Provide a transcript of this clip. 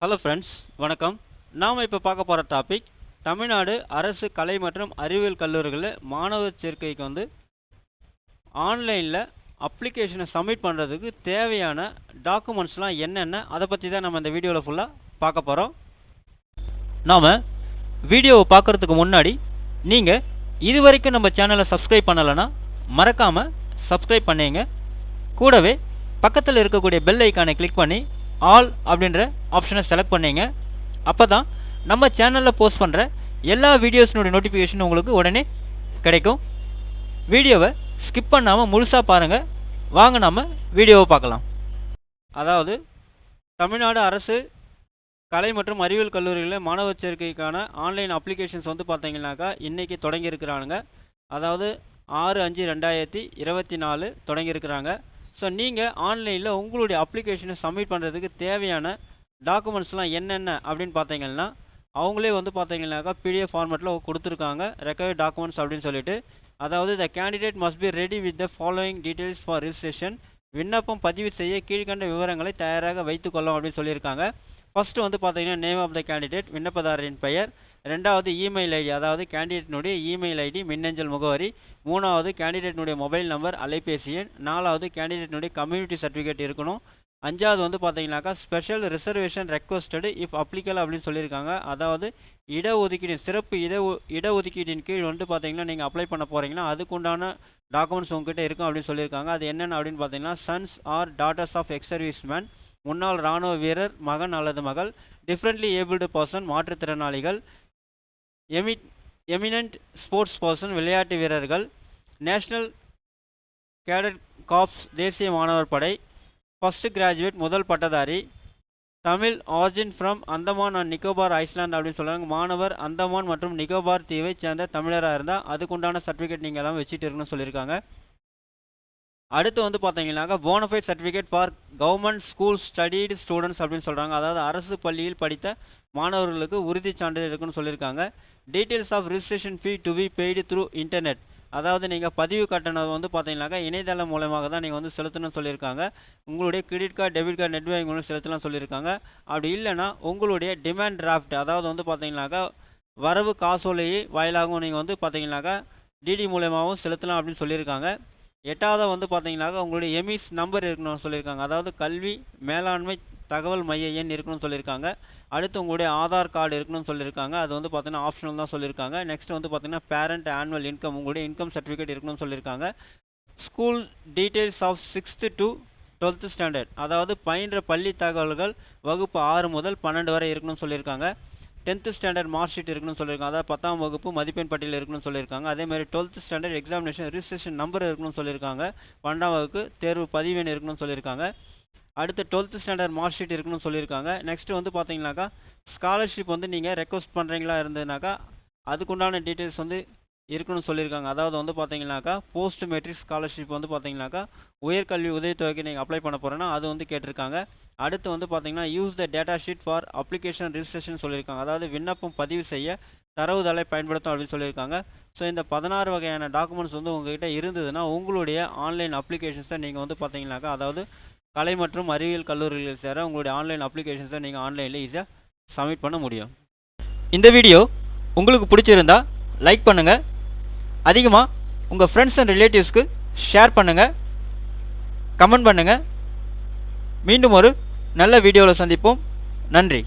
Hello friends, வணக்கம். நாம் இப்போ பார்க்க போகிற டாபிக் தமிழ்நாடு அரசு கலை மற்றும் அறிவியல் கல்லூரிகளில் மாணவர் சேர்க்கைக்கு ஆன்லைனில் அப்ளிகேஷனை சப்மிட் பண்ணுறதுக்கு தேவையான டாக்குமெண்ட்ஸ்லாம் என்னென்ன, அதை பற்றி தான் நம்ம இந்த வீடியோவில் ஃபுல்லாக பார்க்க போகிறோம். நாம் வீடியோவை பார்க்குறதுக்கு முன்னாடி நீங்கள் இது வரைக்கும் நம்ம சேனலை சப்ஸ்கிரைப் பண்ணலைன்னா மறக்காமல் சப்ஸ்கிரைப் பண்ணிங்க. கூடவே பக்கத்தில் இருக்கக்கூடிய பெல் ஐக்கானை கிளிக் பண்ணி ஆல் அப்படின்ற ஆப்ஷனை செலக்ட் பண்ணிங்க. அப்போ தான் நம்ம சேனலில் போஸ்ட் பண்ணுற எல்லா வீடியோஸ்னுடைய நோட்டிஃபிகேஷன் உங்களுக்கு உடனே கிடைக்கும். வீடியோவை ஸ்கிப் பண்ணாமல் முழுசாக பாருங்கள். வாங்க நம்ம வீடியோவை பார்க்கலாம். அதாவது தமிழ்நாடு அரசு கலை மற்றும் அறிவியல் கல்லூரிகளில் மாணவர் சேர்க்கைக்கான ஆன்லைன் அப்ளிகேஷன்ஸ் பார்த்தீங்கன்னாக்கா இன்றைக்கி தொடங்கியிருக்கிறானுங்க. அதாவது 6/5/2024 தொடங்கியிருக்கிறாங்க. ஸோ நீங்கள் ஆன்லைனில் உங்களுடைய அப்ளிகேஷனை சப்மிட் பண்ணுறதுக்கு தேவையான டாக்குமெண்ட்ஸ்லாம் என்னென்ன அப்படின்னு பார்த்தீங்கன்னா அவங்களே பார்த்தீங்கன்னாக்கா பிடிஎஃப் ஃபார்மேட்டில் கொடுத்துருக்காங்க. ரெக்கவர்ட் டாக்குமெண்ட்ஸ் அப்படின்னு சொல்லிட்டு, அதாவது the candidate must be ready with the following details for registration. விண்ணப்பம் பதிவு செய்ய கீழ்கண்ட விவரங்களை தயாராக வைத்துக்கொள்ளும் அப்படின்னு சொல்லியிருக்காங்க. ஃபஸ்ட்டு பார்த்தீங்கன்னா நேம் ஆஃப் த கேண்டிடேட், விண்ணப்பதாரரின் பெயர். ரெண்டாவது இமெயில் ஐடி, அதாவது கேண்டிடேட்னுடைய இமெயில் ஐடி, மின்னஞ்சல் முகவரி. மூணாவது கேண்டிடேட்னுடைய மொபைல் நம்பர், அலைபேசி எண். நாலாவது கேண்டிடேட்னுடைய கம்யூனிட்டி சர்டிஃபிகேட் இருக்கணும். அஞ்சாவது பார்த்தீங்கன்னாக்கா ஸ்பெஷல் ரிசர்வேஷன் ரெக்வஸ்டடு இஃப் அப்ளிகல் அப்படின்னு சொல்லியிருக்காங்க. அதாவது இடஒதுக்கீடு, சிறப்பு இடஒதுக்கீட்டின் கீழ் பார்த்தீங்கன்னா நீங்கள் அப்ளை பண்ண போகிறீங்கன்னா அதுக்குண்டான டாக்குமெண்ட்ஸ் உங்ககிட்ட இருக்கும் அப்படின்னு சொல்லியிருக்காங்க. அது என்னென்ன அப்படின்னு பார்த்தீங்கன்னா sons or daughters of ex serviceman, முன்னாள் இராணுவ வீரர் மகன் அல்லது மகள், டிஃப்ரெண்ட்லி ஏபிள்டு பர்சன் மாற்றுத்திறனாளிகள், எமினன்ட் ஸ்போர்ட்ஸ் பர்சன் விளையாட்டு வீரர்கள், நேஷ்னல் கேடட் காப்ஸ் தேசிய மாணவர் படை, ஃபஸ்ட்டு கிராஜுவேட் முதல் பட்டதாரி, Tamil origin from Andaman and Nicobar island அப்படின்னு சொல்கிறாங்க. மாணவர் அந்தமான் மற்றும் நிக்கோபார் தீவை சேர்ந்த தமிழராக இருந்தால் அதுக்குண்டான சர்டிஃபிகேட் நீங்கள் எல்லாம் வச்சுட்டு இருக்கணும்னு சொல்லியிருக்காங்க. அடுத்து பார்த்தீங்கன்னாக்கா bonafide certificate for government school studied students அப்படின்னு சொல்கிறாங்க. அதாவது அரசு பள்ளியில் படித்த மாணவர்களுக்கு உறுதி சான்றிதழ் இருக்குன்னு சொல்லியிருக்காங்க. Details of registration fee to be paid through internet. அதாவது நீங்கள் பதிவு கட்டணம் பார்த்தீங்கன்னாக்கா இணையதளம் மூலமாக தான் நீங்கள் செலுத்தணும்னு சொல்லியிருக்காங்க. உங்களுடைய credit card, debit card, net banking மூலம் செலுத்தலாம் சொல்லியிருக்காங்க. அப்படி இல்லைனா உங்களுடைய டிமாண்ட் டிராஃப்ட், அதாவது பார்த்தீங்கன்னாக்கா வரவு காசோலை வாயிலாகவும் நீங்கள் பார்த்தீங்கன்னாக்கா டிடி மூலமாகவும் செலுத்தலாம் அப்படின்னு சொல்லியிருக்காங்க. எட்டாவது பார்த்தீங்கன்னாக்கா உங்களுடைய எமிஸ் நம்பர் இருக்கணும்னு சொல்லியிருக்காங்க. அதாவது கல்வி மேலாண்மை தகவல் மைய எண் இருக்கணும்னு சொல்லியிருக்காங்க. அடுத்து உங்களுடைய ஆதார் கார்டு இருக்கணும்னு சொல்லியிருக்காங்க. அது பார்த்தீங்கன்னா ஆப்ஷனல் தான் சொல்லியிருக்காங்க. நெக்ஸ்ட் பார்த்தீங்கன்னா பேரண்ட் ஆனுவல் இன்கம், உங்களுடைய இன்கம் சர்டிஃபிகேட் இருக்கணும்னு சொல்லியிருக்காங்க. School details of 6th to 12th standard, அதாவது பயின்ற பள்ளி தகவல்கள் வகுப்பு 6 முதல் 12 வரை இருக்கணும்னு சொல்லியிருக்காங்க. 10th ஸ்டாண்டர்ட் மார்க் ஷீட் இருக்கணும்னு சொல்லியிருக்காங்க. அதாவது 10ஆம் வகுப்பு மதிப்பெண் பட்டியல் இருக்கணும்னு சொல்லியிருக்காங்க. அதேமாதிரி 12th standard examination registration number இருக்கணும்னு சொல்லியிருக்காங்க. 12ஆம் வகுப்பு தேர்வு பதிவெண் இருக்கணும்னு சொல்லியிருக்காங்க. அடுத்து 12th ஸ்டாண்டர்ட் மார்க் ஷீட் இருக்கணும்னு சொல்லியிருக்காங்க. நெக்ஸ்ட்டு பார்த்தீங்கன்னாக்கா ஸ்காலர்ஷிப் நீங்கள் ரெக்வஸ்ட் பண்ணுறீங்களா இருந்ததுனாக்கா அதுக்குண்டான டீட்டெயில்ஸ் இருக்கணும்னு சொல்லியிருக்காங்க. அதாவது பார்த்தீங்கன்னாக்கா போஸ்ட் மெட்ரிக் ஸ்காலர்ஷிப் பார்த்தீங்கன்னாக்கா உயர்கல்வி உதவித்தொகைக்கு நீங்கள் அப்ளை பண்ண போகிறேன்னா அது கேட்டிருக்காங்க. அடுத்து பார்த்தீங்கன்னா use the data sheet for application registration சொல்லியிருக்காங்க. அதாவது விண்ணப்பம் பதிவு செய்ய தரவுதளை பயன்படுத்தும் அப்படின்னு சொல்லியிருக்காங்க. ஸோ இந்த 16 வகையான டாக்குமெண்ட்ஸ் உங்கள்கிட்ட இருந்ததுன்னா உங்களுடைய ஆன்லைன் அப்ளிகேஷன்ஸை நீங்கள் பார்த்தீங்கன்னாக்கா அதாவது கலை மற்றும் அறிவியல் கல்லூரிகளில் சேர உங்களுடைய ஆன்லைன் அப்ளிகேஷன்ஸை நீங்கள் ஆன்லைனில் ஈஸியாக சப்மிட் பண்ண முடியும். இந்த வீடியோ உங்களுக்கு பிடிச்சிருந்தா லைக் பண்ணுங்கள். அதிகமாக உங்கள் ஃப்ரெண்ட்ஸ் அண்ட் ரிலேட்டிவ்ஸ்க்கு ஷேர் பண்ணுங்கள், கமெண்ட் பண்ணுங்கள். மீண்டும் ஒரு நல்ல வீடியோவில் சந்திப்போம். நன்றி.